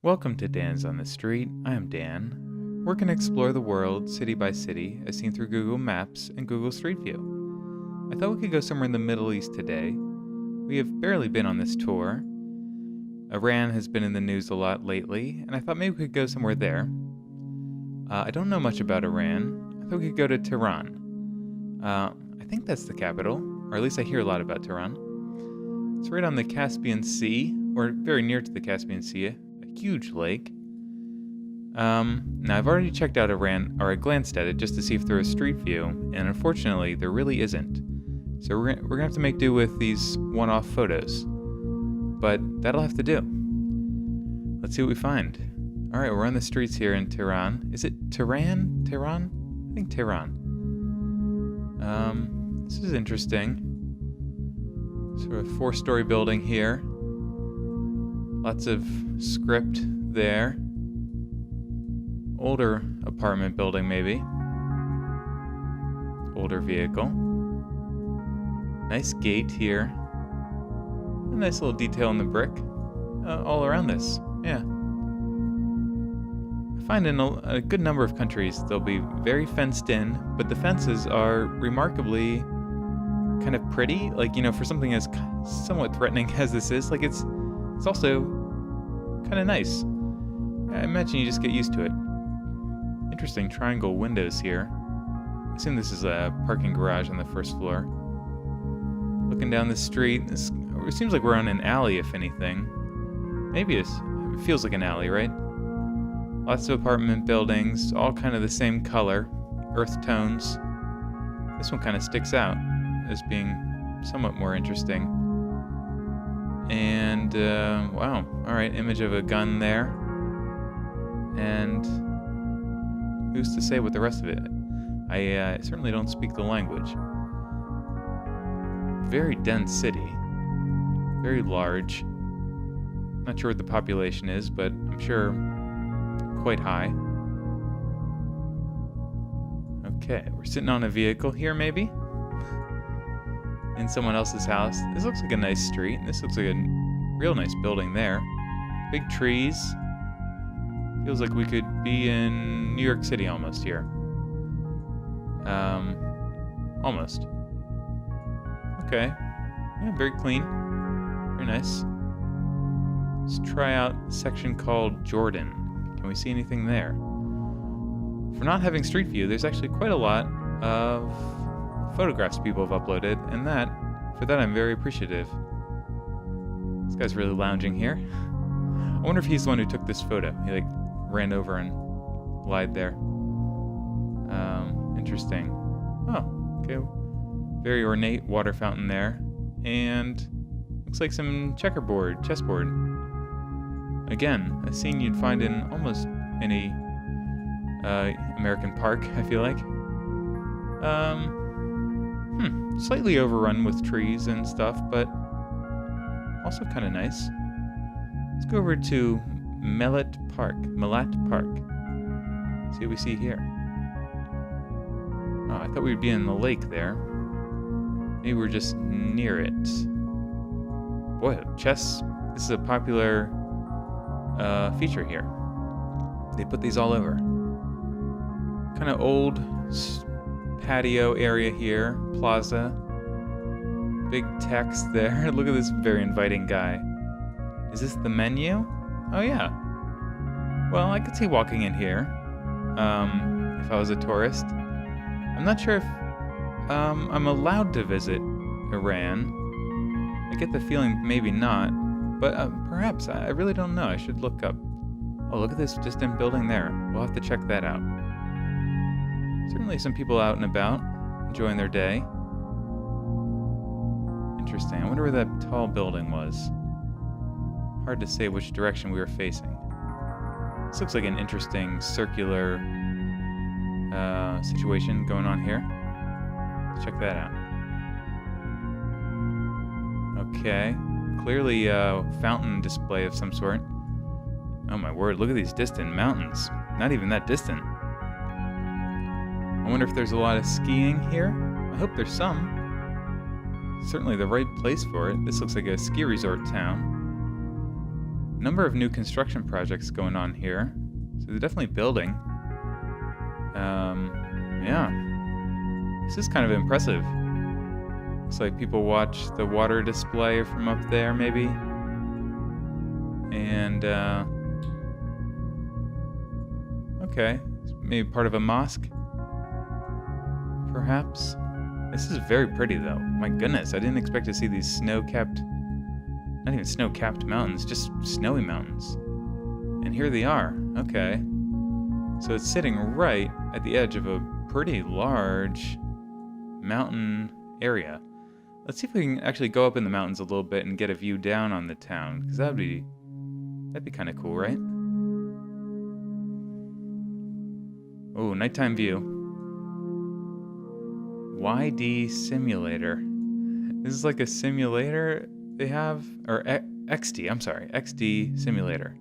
Welcome to Dan's on the Street. I am Dan. We're going to explore the world city by city as seen through Google Maps and Google Street View. I thought we could go somewhere in the Middle East today. We have barely been on this tour. Iran has been in the news a lot lately, and I thought maybe we could go somewhere there. I don't know much about Iran. I thought we could go to Tehran. I think that's the capital, or at least I hear a lot about Tehran. It's right on the Caspian Sea, or very near to the Caspian Sea, a huge lake. Now I've already checked out Iran, or I glanced at it just to see if there was street view, and unfortunately there really isn't. So we're gonna have to make do with these one-off photos. But that'll have to do. Let's see what we find. Alright, we're on the streets here in Tehran. Is it Tehran? Tehran? I think Tehran. This is interesting. Sort of 4-story building here. Lots of script there. Older apartment building, maybe. Older vehicle. Nice gate here. A nice little detail in the brick. All around this. Yeah. I find in a good number of countries they'll be very fenced in, but the fences are remarkably kind of pretty. Like, you know, for something as somewhat threatening as this is, like it's also kind of nice. I imagine you just get used to it. Interesting triangle windows here. I assume this is a parking garage on the first floor. Looking down the street, it seems like we're on an alley, if anything. Maybe it feels like an alley, right? Lots of apartment buildings, all kind of the same color, earth tones. This one kind of sticks out as being somewhat more interesting. And, wow, alright, image of a gun there. And who's to say what the rest of it? I certainly don't speak the language. Very dense city. Very large. Not sure what the population is, but I'm sure quite high. Okay, we're sitting on a vehicle here, maybe? In someone else's house. This looks like a nice street. This looks like a real nice building there. Big trees. Feels like we could be in New York City almost here. Almost. Okay. Yeah, very clean. Very nice. Let's try out a section called Jordan. Can we see anything there? For not having Street View, there's actually quite a lot of photographs people have uploaded, and for that I'm very appreciative. This guy's really lounging here. I wonder if he's the one who took this photo. He ran over and lied there. Interesting. Oh, okay. Very ornate water fountain there. And looks like some chessboard. Again, a scene you'd find in almost any American park, I feel like. Slightly overrun with trees and stuff, but also kind of nice. Let's go over to Mellott Park. See what we see here. Oh, I thought we'd be in the lake there. Maybe we're just near it. Boy, chess. This is a popular feature here. They put these all over. Kind of old patio area here, plaza. Big text there. Look at this very inviting guy. Is this the menu? Oh yeah. Well, I could see walking in here if I was a tourist. I'm not sure if I'm allowed to visit Iran. I get the feeling maybe not, but perhaps. I really don't know. I should look up. Oh, look at this distant building there. We'll have to check that out. Certainly some people out and about, enjoying their day. Interesting. I wonder where that tall building was. Hard to say which direction we were facing. This looks like an interesting circular situation going on here. Let's check that out. Okay. Clearly a fountain display of some sort. Oh my word, look at these distant mountains. Not even that distant. I wonder if there's a lot of skiing here. I hope there's some. Certainly the right place for it. This looks like a ski resort town. Number of new construction projects going on here. So they're definitely building. Yeah. This is kind of impressive. Looks like people watch the water display from up there, maybe. And, okay. Maybe part of a mosque? Perhaps? This is very pretty, though. My goodness, I didn't expect to see these snow-capped... Not even snow-capped mountains, just snowy mountains. And here they are. Okay. So it's sitting right at the edge of a pretty large mountain area. Let's see if we can actually go up in the mountains a little bit and get a view down on the town, because that'd be kind of cool, right? Oh, nighttime view. YD simulator. This is like a simulator they have, or XD. I'm sorry, XD simulator.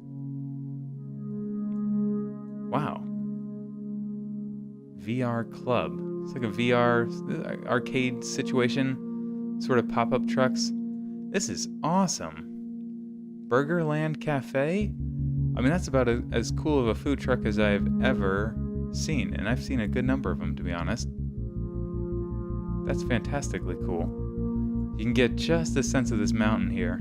Wow. VR club. It's like a VR arcade situation, sort of pop-up trucks. This is awesome. Burgerland Cafe? I mean, that's about as cool of a food truck as I've ever seen, and I've seen a good number of them, to be honest. That's fantastically cool. You can get just a sense of this mountain here.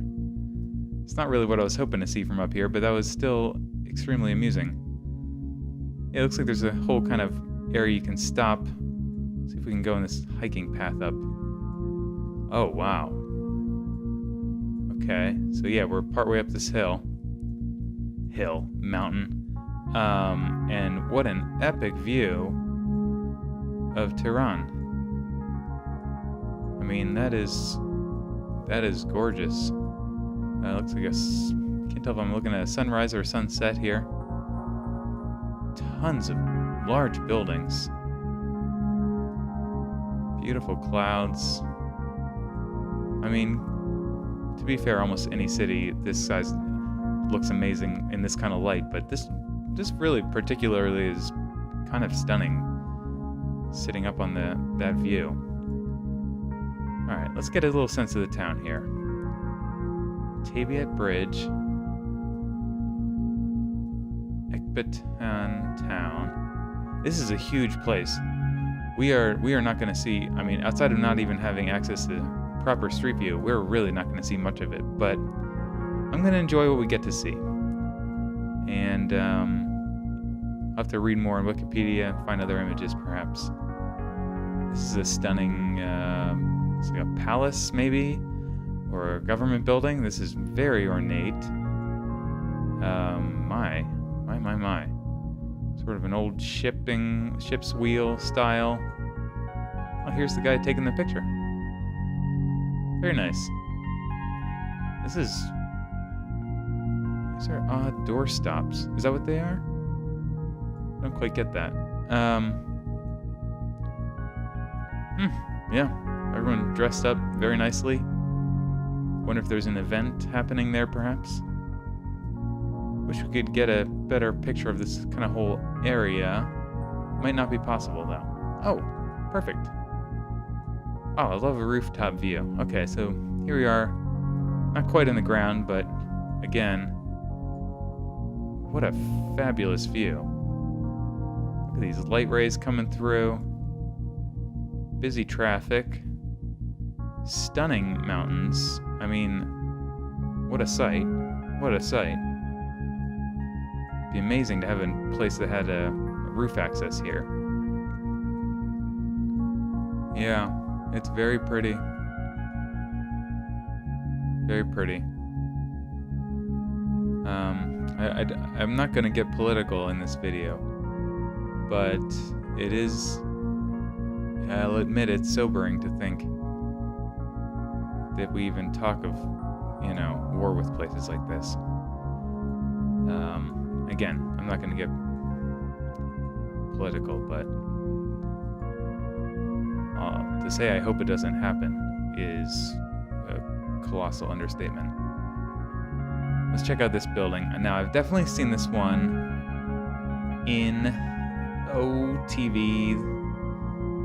It's not really what I was hoping to see from up here, but that was still extremely amusing. Yeah, it looks like there's a whole kind of area you can stop. See if we can go on this hiking path up. Oh, wow. Okay, so yeah, we're partway up this mountain. And what an epic view of Tehran. I mean, that is gorgeous. Looks like can't tell if I'm looking at a sunrise or a sunset here. Tons of large buildings. Beautiful clouds. I mean, to be fair, almost any city this size looks amazing in this kind of light, but this really particularly is kind of stunning, sitting up on that view. All right, let's get a little sense of the town here. Tabiat Bridge, Ekbatan Town. This is a huge place. We are not going to see. I mean, outside of not even having access to proper street view, we're really not going to see much of it. But I'm going to enjoy what we get to see. And I'll have to read more on Wikipedia and find other images, perhaps. This is a stunning, it's like a palace, maybe, or a government building. This is very ornate. My. Sort of an old ship's wheel style. Oh, here's the guy taking the picture. Very nice. These are odd door stops. Is that what they are? I don't quite get that. Yeah. Everyone dressed up very nicely. Wonder if there's an event happening there, perhaps. Wish we could get a better picture of this kind of whole area. Might not be possible, though. Oh, perfect. Oh, I love a rooftop view. Okay, so here we are. Not quite in the ground, but again, what a fabulous view. Look at these light rays coming through. Busy traffic. Stunning mountains. I mean, what a sight. What a sight. It'd be amazing to have a place that had a roof access here. Yeah, it's very pretty. Very pretty. I'm not going to get political in this video, but it is, I'll admit, it's sobering to think that we even talk of, war with places like this. Again, I'm not going to get political, but to say I hope it doesn't happen is a colossal understatement. Let's check out this building. Now, I've definitely seen this one in TV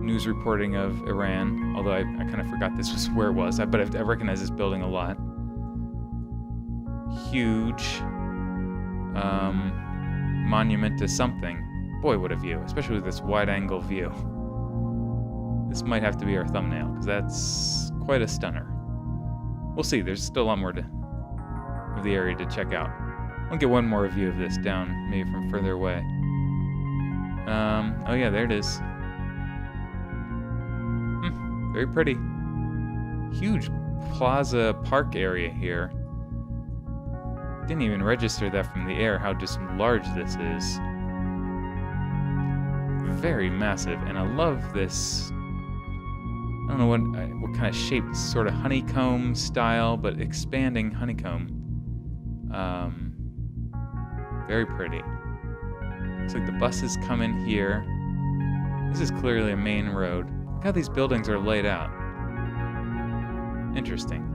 news reporting of Iran, although I kind of forgot this was where it was, but I recognize this building a lot. Huge monument to something. Boy, what a view, especially with this wide-angle view. This might have to be our thumbnail, because that's quite a stunner. We'll see, there's still a lot more of the area to check out. I'll get one more view of this down, maybe from further away. Oh yeah, there it is. Very pretty. Huge plaza park area here. Didn't even register that from the air, how just large this is. Very massive, and I love this. I don't know what kind of shape, sort of honeycomb style, but expanding honeycomb. Very pretty. Looks like the buses come in here. This is clearly a main road. Look how these buildings are laid out. Interesting.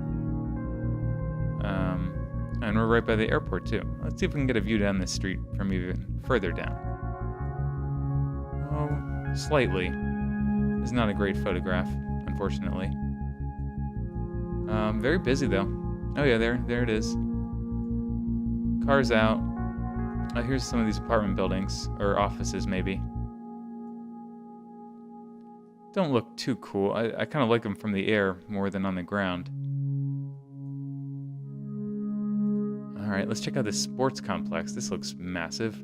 And we're right by the airport too. Let's see if we can get a view down this street from even further down. Oh, slightly. It's not a great photograph, unfortunately. Very busy though. Oh yeah, there it is. Cars out. Here's some of these apartment buildings, or offices maybe. Don't look too cool. I kind of like them from the air more than on the ground. Alright, let's check out this sports complex. This looks massive.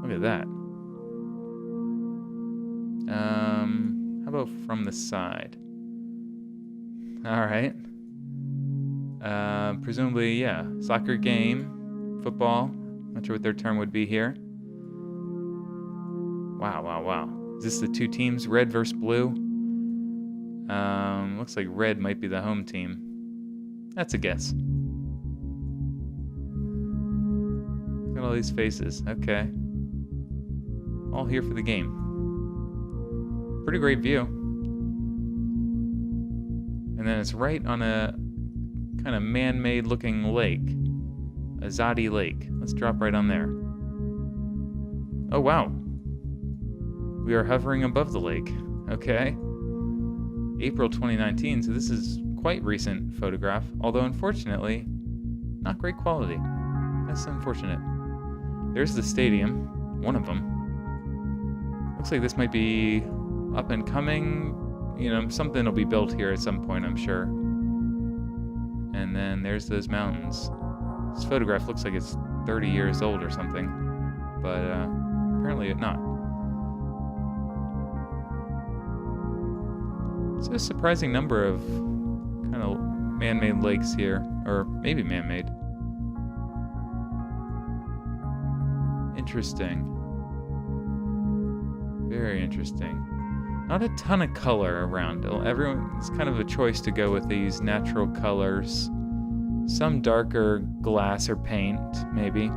Look at that. How about from the side? Alright. Presumably, yeah, soccer game, football. Not sure what their term would be here. Wow. Is this the two teams, red versus blue? Looks like red might be the home team. That's a guess. Look at all these faces. Okay. All here for the game. Pretty great view. And then it's right on a kind of man-made looking lake. Azadi Lake. Let's drop right on there. Oh, wow. We are hovering above the lake. Okay. April 2019, so this is quite recent photograph, although unfortunately, not great quality. That's unfortunate. There's the stadium, one of them. Looks like this might be up and coming. You know, something will be built here at some point, I'm sure. And then there's those mountains. This photograph looks like it's 30 years old or something, but apparently it's not. It's a surprising number of kind of man-made lakes here, or maybe man-made. Interesting. Very interesting. Not a ton of color around. It's kind of a choice to go with these natural colors. Some darker glass or paint, maybe.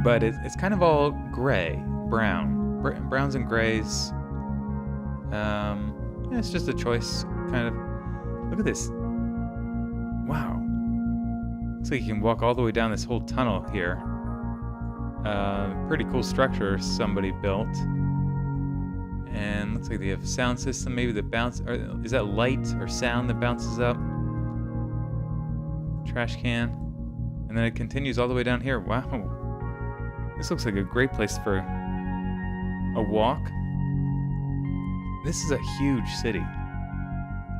But it's kind of all gray, brown. Browns and grays. Yeah, it's just a choice, kind of. Look at this. Wow. Looks like you can walk all the way down this whole tunnel here. Pretty cool structure somebody built. And looks like they have a sound system, maybe that bounce. Or is that light or sound that bounces up? Trash can. And then it continues all the way down here. Wow. This looks like a great place for a walk. This is a huge city.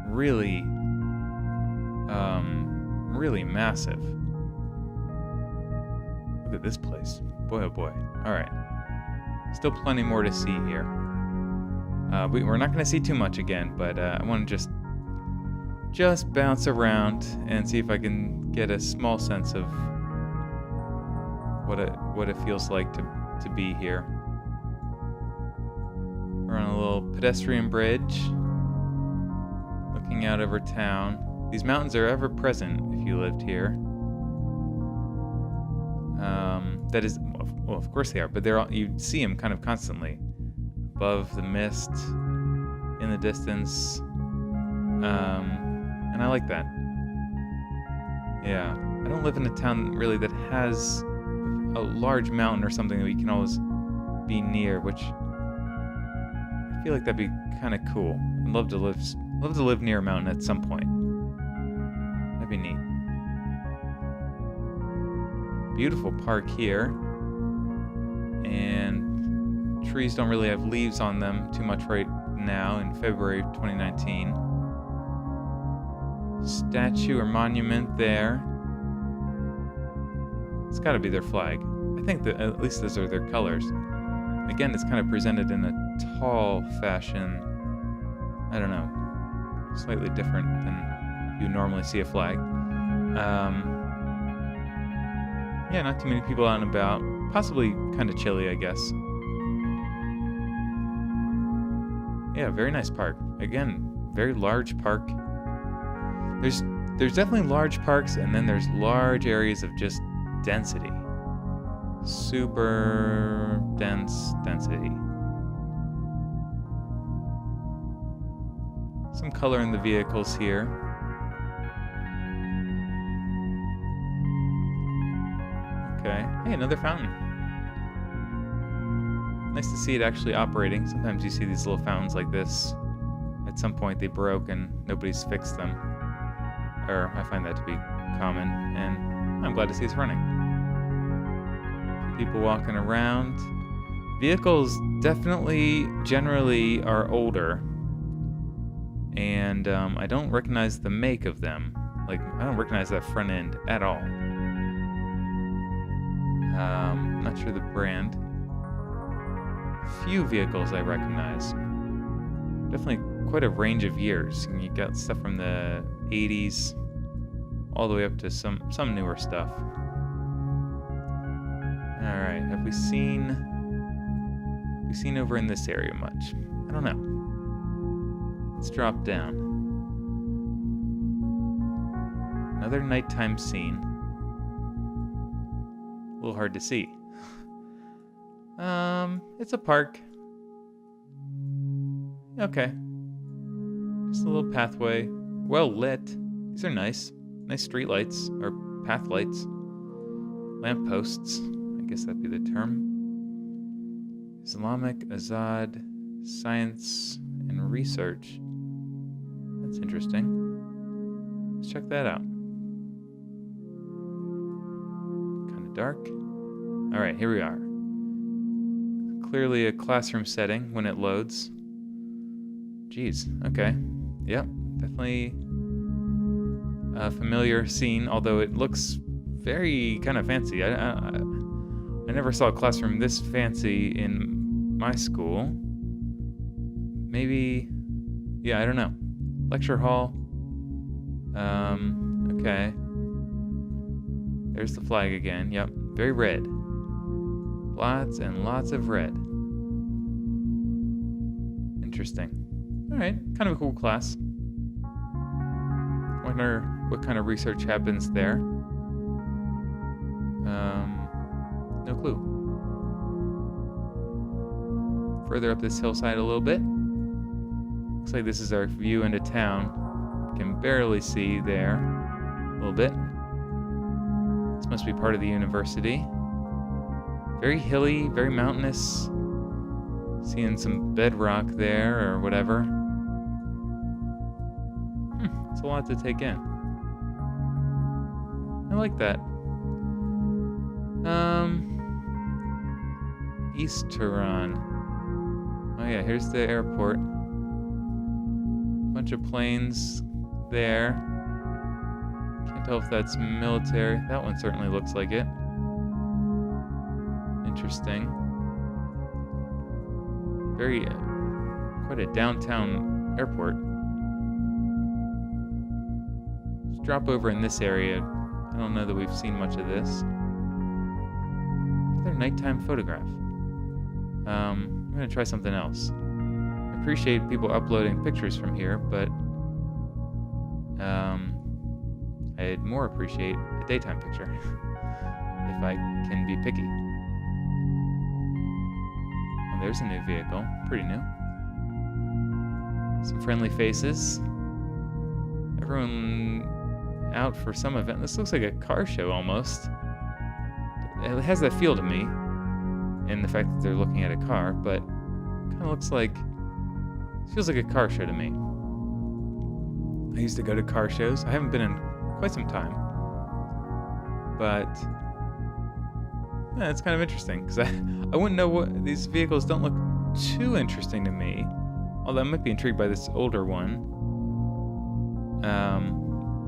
Really, really massive. Look at this place. Boy, oh boy. All right. Still plenty more to see here. We're not going to see too much again, but I want to just bounce around and see if I can get a small sense of what it feels like to be here. We're on a little pedestrian bridge, looking out over town. These mountains are ever present if you lived here. That is, well, of course they are, but you see them kind of constantly above the mist, in the distance, and I like that. Yeah, I don't live in a town really that has a large mountain or something that we can always be near, which I feel like that'd be kind of cool. I'd love to live near a mountain at some point. That'd be neat. Beautiful park here. And trees don't really have leaves on them too much right now in February of 2019. Statue or monument there. It's got to be their flag. I think that at least those are their colors. Again, it's kind of presented in a tall fashion. I don't know. Slightly different than you normally see a flag. Yeah, not too many people out and about. Possibly kind of chilly, I guess. Yeah, very nice park. Again, very large park. There's definitely large parks, and then there's large areas of just density. Super dense density. Some color in the vehicles here. Okay. Hey, another fountain. Nice to see it actually operating. Sometimes you see these little fountains like this. At some point they broke and nobody's fixed them. Or I find that to be common, and I'm glad to see it's running. People walking around. Vehicles definitely, generally, are older. And I don't recognize the make of them. Like, I don't recognize that front end at all. Not sure the brand. Few vehicles I recognize. Definitely quite a range of years. And you got stuff from the 80s all the way up to some newer stuff. All right, have we seen over in this area much? I don't know. Let's drop down. Another nighttime scene. A little hard to see. It's a park. Okay. Just a little pathway. Well lit. These are nice. Nice street lights, or path lights. Lamp posts. I guess that'd be the term. Islamic Azad Science and Research. That's interesting. Let's check that out. Kind of dark. Alright, here we are. Clearly a classroom setting when it loads. Jeez, okay. Yep, definitely a familiar scene, although it looks very kind of fancy. I never saw a classroom this fancy in my school. Maybe, yeah, I don't know. Lecture hall. Okay. There's the flag again. Yep, very red. Lots and lots of red. Interesting. Alright, kind of a cool class. Wonder what kind of research happens there. No clue. Further up this hillside a little bit. Looks like this is our view into town. Can barely see there. A little bit. This must be part of the university. Very hilly, very mountainous. Seeing some bedrock there or whatever. It's a lot to take in. I like that. East Tehran. Oh yeah, here's the airport. Bunch of planes there. Can't tell if that's military. That one certainly looks like it. Interesting. Very, quite a downtown airport. Let's drop over in this area. I don't know that we've seen much of this. Another nighttime photograph. I'm gonna try something else. I appreciate people uploading pictures from here, but I'd more appreciate a daytime picture if I can be picky. Oh, there's a new vehicle, pretty new. Some friendly faces. Everyone out for some event. This looks like a car show almost. It has that feel to me, in the fact that they're looking at a car, but it kind of looks like, feels like a car show to me. I used to go to car shows. I haven't been in quite some time, but Yeah, it's kind of interesting because I wouldn't know what these vehicles don't look too interesting to me. Although I might be intrigued by this older one.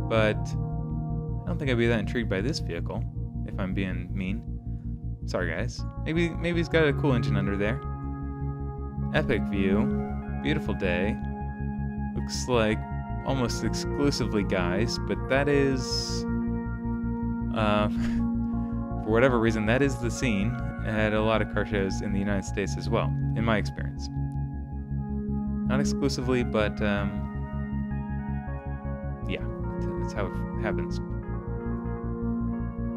But I don't think I'd be that intrigued by this vehicle, if I'm being mean. Sorry, guys. Maybe he's got a cool engine under there. Epic view. Beautiful day. Looks like almost exclusively guys, but that is... for whatever reason, that is the scene at a lot of car shows in the United States as well, in my experience. Not exclusively, but yeah, that's how it happens.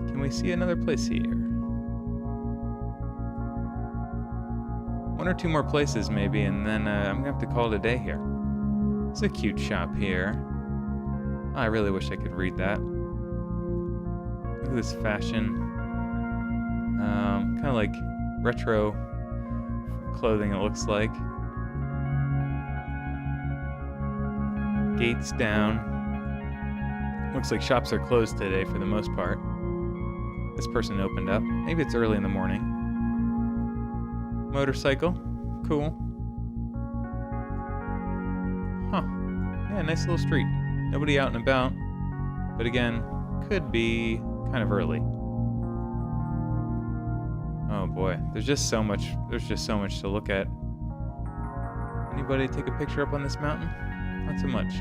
Can we see another place here? One or two more places maybe, and then I'm gonna have to call it a day here. It's a cute shop here. I really wish I could read that. Look at this fashion. Kind of like retro clothing, it looks like. Gates down. Looks like shops are closed today for the most part. This person opened up. Maybe it's early in the morning. Motorcycle. Cool. Huh. Yeah, nice little street. Nobody out and about. But again, could be kind of early. Oh boy, there's just so much to look at. Anybody take a picture up on this mountain? Not so much.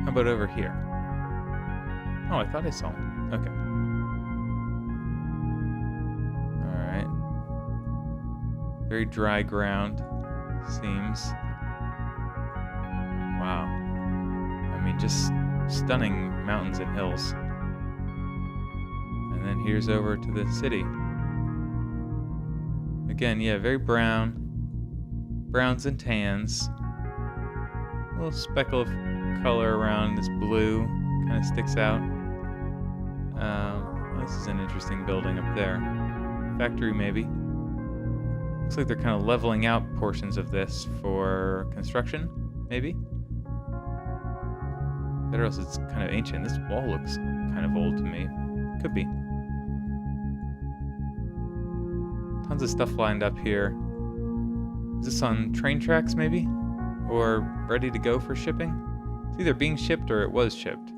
How about over here? Oh, I thought I saw him. Okay. Alright. Very dry ground, seems. Wow. I mean, just stunning mountains and hills. And then here's over to the city. Again, yeah, very brown. Browns and tans. A little speckle of color around this blue kind of sticks out. This is an interesting building up there. Factory, maybe. Looks like they're kind of leveling out portions of this for construction, maybe. Or else it's kind of ancient. This wall looks kind of old to me. Could be. Tons of stuff lined up here. Is this on train tracks, maybe? Or ready to go for shipping? It's either being shipped or it was shipped.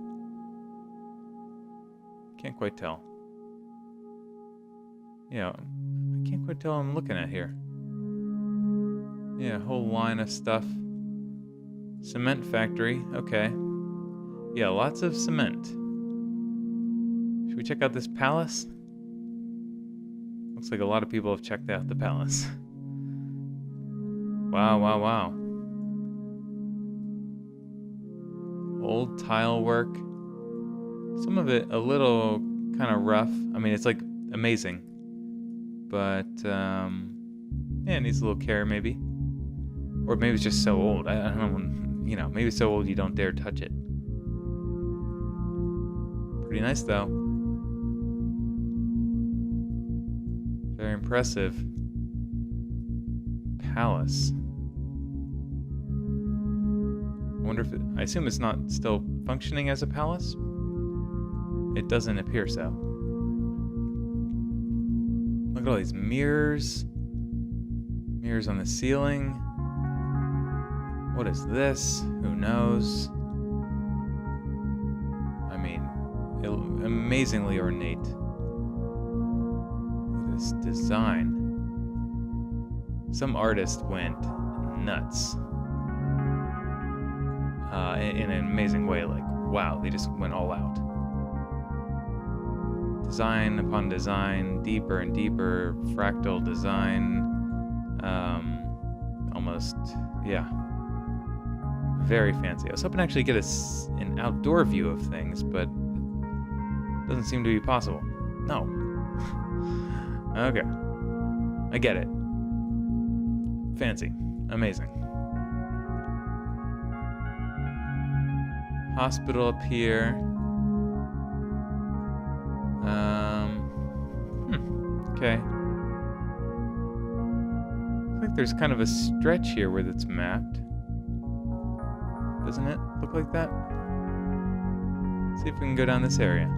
Can't quite tell. Yeah, I can't quite tell what I'm looking at here. Yeah, a whole line of stuff. Cement factory, okay. Yeah, lots of cement. Should we check out this palace? Looks like a lot of people have checked out the palace. Wow, wow, wow. Old tile work. Some of it a little kind of rough. I mean, it's like amazing. But, yeah, it needs a little care maybe. Or maybe it's just so old. I don't know, you know, maybe it's so old you don't dare touch it. Pretty nice though. Very impressive. Palace. I wonder if I assume it's not still functioning as a palace? It doesn't appear so. Look at all these mirrors. Mirrors on the ceiling. What is this? Who knows? I mean, amazingly ornate. Look at this design. Some artist went nuts. In an amazing way. Like, wow, they just went all out. Design upon design, deeper and deeper, fractal design. Almost, yeah. Very fancy. I was hoping to actually get an outdoor view of things, but it doesn't seem to be possible. No. Okay. I get it. Fancy. Amazing. Hospital up here. Okay. Looks like there's kind of a stretch here where it's mapped. Doesn't it look like that? See if we can go down this area.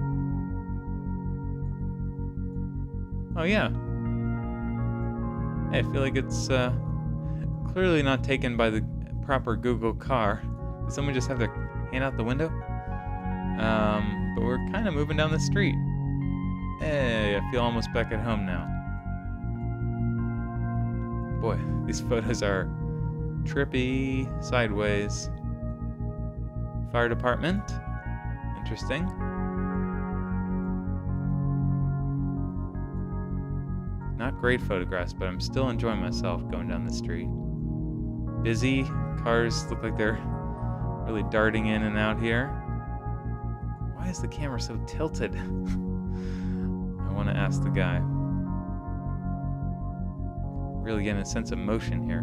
Oh yeah. Hey, I feel like it's clearly not taken by the proper Google car. Did someone just have their hand out the window? But we're kind of moving down the street. Hey, I feel almost back at home now. Boy, these photos are trippy, sideways. Fire department. Interesting. Not great photographs, but I'm still enjoying myself going down the street. Busy. Cars look like they're really darting in and out here. Why is the camera so tilted? I want to ask the guy. Really getting a sense of motion here.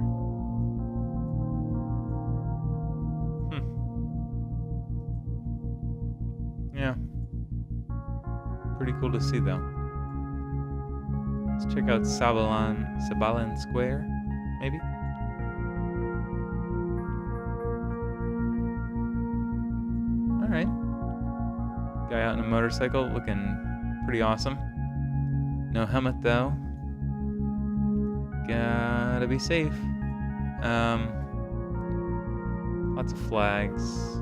Yeah. Pretty cool to see though. Let's check out Sabalan Square, maybe? Alright. Guy out on a motorcycle looking pretty awesome. No helmet though. Gotta be safe. Lots of flags.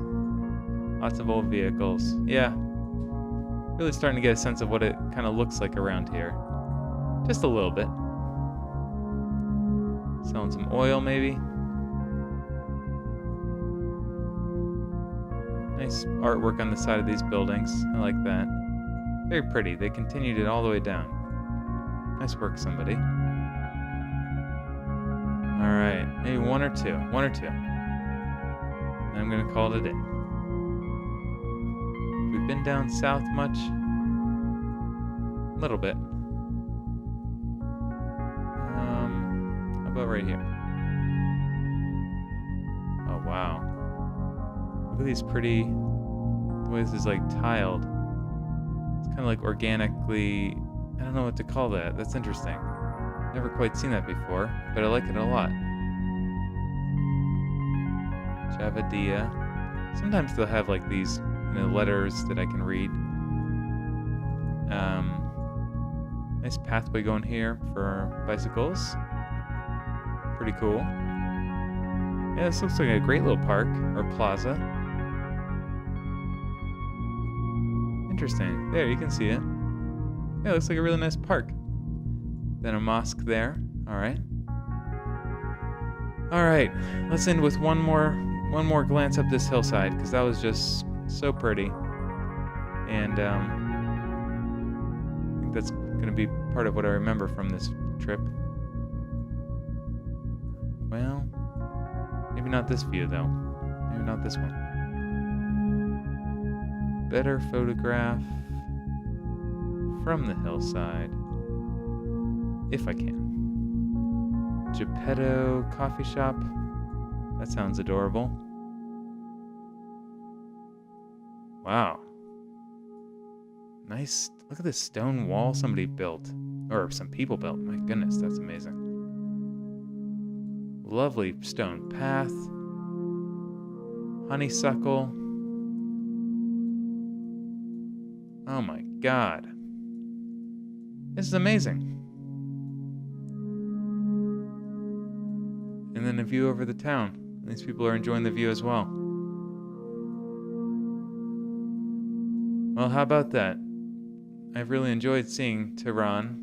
Lots of old vehicles. Yeah. Really starting to get a sense of what it kind of looks like around here. Just a little bit. Selling some oil, maybe. Nice artwork on the side of these buildings. I like that. Very pretty. They continued it all the way down. Nice work, somebody. Alright, maybe one or two. And I'm going to call it a day. We've been down south much? A little bit. How about right here? Oh, wow. Look at these pretty... The way this is like tiled. It's kind of like organically... I don't know what to call that. That's interesting. Never quite seen that before, but I like it a lot. Javadia. Sometimes they'll have like these letters that I can read. Nice pathway going here for bicycles. Pretty cool. Yeah, this looks like a great little park or plaza. Interesting. There, you can see it. Yeah, it looks like a really nice park. Then a mosque there. Alright. Alright, let's end with one more glance up this hillside, because that was just so pretty. And I think that's going to be part of what I remember from this trip. Well, maybe not this view, though. Maybe not this one. Better photograph from the hillside. If I can. Geppetto coffee shop. That sounds adorable. Wow. Nice. Look at this stone wall somebody built. Or some people built. My goodness, that's amazing. Lovely stone path. Honeysuckle. Oh my god. This is amazing. And then a view over the town. These people are enjoying the view as well. Well, how about that? I've really enjoyed seeing Tehran.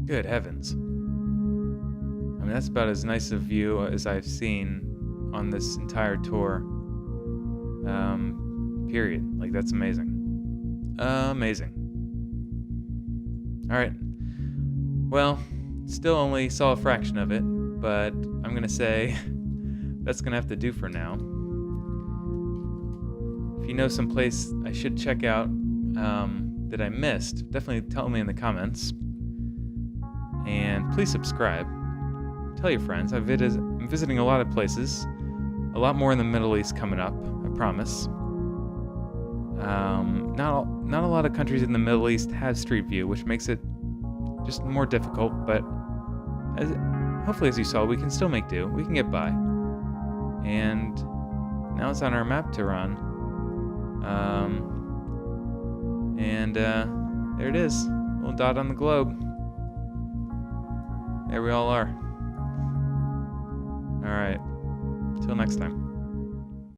Good heavens. I mean, that's about as nice a view as I've seen on this entire tour. Period. Like, that's amazing. Amazing. Alright. Well, still only saw a fraction of it, but I'm going to say that's going to have to do for now. If you know some place I should check out that I missed, definitely tell me in the comments. And please subscribe. Tell your friends. I'm visiting a lot of places. A lot more in the Middle East coming up, I promise. Not a lot of countries in the Middle East have Street View, which makes it just more difficult, but hopefully, as you saw, we can still make do. We can get by. And now it's on our map to run. There it is. Little dot on the globe. There we all are. Alright. Till next time.